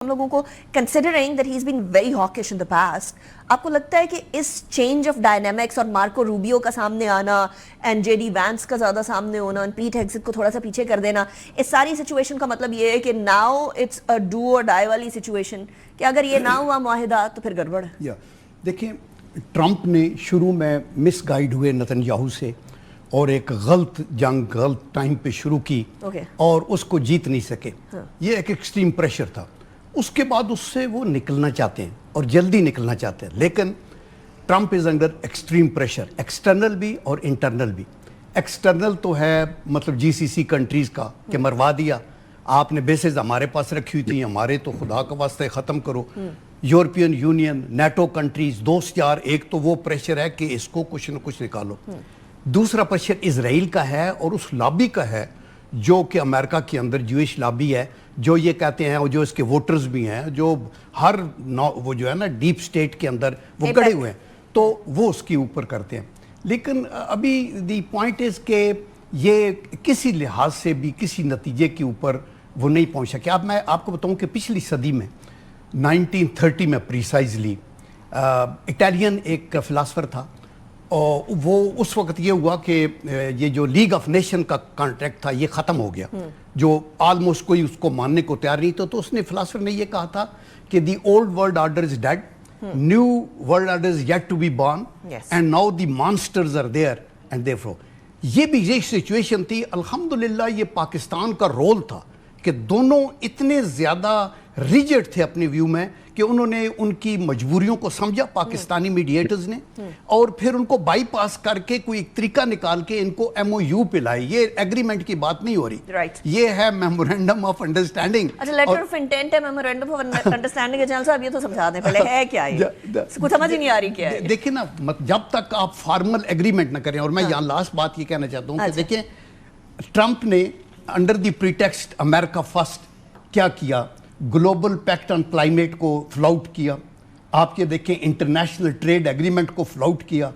ہم لوگوں کو considering that he is been very hawkish in the past, آپ کو لگتا ہے کہ اس چینج آف ڈائنامکس اور مارکو روبیو کا سامنے آنا اینڈ جے ڈی وینس کا زیادہ سامنے ہونا، پیٹ ہیگزٹ کو تھوڑا سا پیچھے کر دینا، اس ساری سچویشن کا مطلب یہ ہے کہ ناؤ اٹس اے ڈو اور ڈائی والی سچویشن کہ اگر یہ نہ ہوا معاہدہ تو پھر گڑبڑ ہے؟ دیکھیں، ٹرمپ نے شروع میں مس گائیڈ ہوئے نتن یاہو سے اور ایک غلط جنگ غلط ٹائم پہ شروع کی اور اس کو جیت نہیں سکے. یہ ایک ایکسٹریم پریشر تھا. اس کے بعد اس سے وہ نکلنا چاہتے ہیں اور جلدی نکلنا چاہتے ہیں، لیکن Trump is under extreme pressure, external بھی اور انٹرنل بھی. ایکسٹرنل تو ہے مطلب جی سی سی کنٹریز کا کہ مروا دیا، آپ نے بیسز ہمارے پاس رکھی ہوئی تھی، ہمارے تو خدا کا واسطہ ختم کرو. یورپین یونین، نیٹو کنٹریز، دوست یار، ایک تو وہ پریشر ہے کہ اس کو کچھ نہ کچھ نکالو. دوسرا پریشر اسرائیل کا ہے اور اس لابی کا ہے جو کہ امریکہ کے اندر جوئش لابی ہے، جو یہ کہتے ہیں اور جو اس کے ووٹرز بھی ہیں، جو ہر وہ جو ہے نا ڈیپ سٹیٹ کے اندر وہ گڑے ہوئے ہیں، تو وہ اس کے اوپر کرتے ہیں. لیکن ابھی دی پوائنٹ از کہ یہ کسی لحاظ سے بھی کسی نتیجے کے اوپر وہ نہیں پہنچ سکے. اب میں آپ کو بتاؤں کہ پچھلی صدی میں 1930 میں پریسائزلی اٹالین ایک فلاسفر تھا، اور وہ اس وقت یہ ہوا کہ یہ جو لیگ آف نیشن کا کانٹریکٹ تھا یہ ختم ہو گیا، جو آلموسٹ کوئی اس کو ماننے کو تیار نہیں تھا. تو اس نے فلاسفر نے یہ کہا تھا کہ the old world order is dead, new world order is yet to be born, and now the monsters are there and therefore. یہ بھی یہ سچویشن تھی. الحمدللہ یہ پاکستان کا رول تھا کہ دونوں اتنے زیادہ ریجڈ تھے اپنے ویو میں کہ انہوں نے ان کی مجبوریوں کو سمجھا پاکستانی میڈیٹرز نے، اور پھر ان کو بائی پاس کر کے کوئی ایک طریقہ نکال کے ان کو ایم او یو پہ لائے. یہ ایگریمنٹ کی بات نہیں ہو رہی، یہ ہے میمورینڈم آف انڈرسٹینڈنگ. اچھا، لیٹر آف انٹینٹ ہے، میمورینڈم آف انڈرسٹینڈنگ ہے. جنرل صاحب یہ تو سمجھا دیں پہلے ہے کیا یہ، کچھ سمجھ ہی نہیں آ رہی کیا ہے. دیکھیں نا، جب تک آپ فارمل ایگریمنٹ نہ کریں، اور میں یہاں لاسٹ بات یہ کہنا چاہتا ہوں کہ دیکھیں ٹرمپ نے under the pretext America first کیا کیا، گلوبل پیکٹ آن کلائمیٹ کو فلاؤٹ کیا. آپ یہ دیکھیں انٹرنیشنل ٹریڈ ایگریمنٹ کو فلاؤٹ کیا،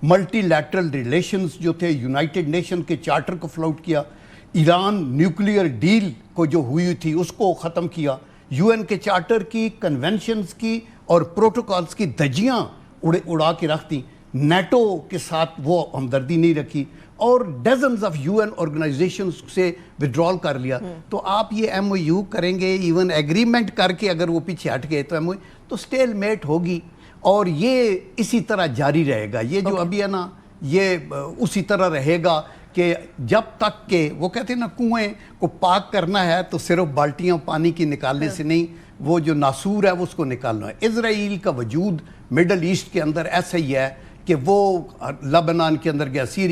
ملٹی لیٹرل ریلیشنز جو تھے یونائٹڈ نیشن کے چارٹر کو فلاؤٹ کیا، ایران نیوکلیئر ڈیل کو جو ہوئی تھی اس کو ختم کیا، یو این کے چارٹر کی، کنونشنز کی اور پروٹوکالز کی دھجیاں اڑا کے رکھ دیں، نیٹو کے ساتھ وہ ہمدردی نہیں رکھی، اور dozens of U N organizations سے وڈرال کر لیا. تو آپ یہ ایم او یو کریں گے، ایون ایگریمنٹ کر کے اگر وہ پیچھے ہٹ گئے تو ایم او تو اسٹیل میٹ ہوگی، اور یہ اسی طرح جاری رہے گا. یہ جو ابھی ہے نا یہ اسی طرح رہے گا کہ جب تک کہ وہ کہتے ہیں نا کنویں کو پاک کرنا ہے تو صرف بالٹیاں پانی کی نکالنے سے نہیں، وہ جو ناسور ہے وہ اس کو نکالنا ہے. اسرائیل کا وجود مڈل ایسٹ کے اندر ایسا ہی ہے کہ وہ لبنان کے اندر گیا، سیریا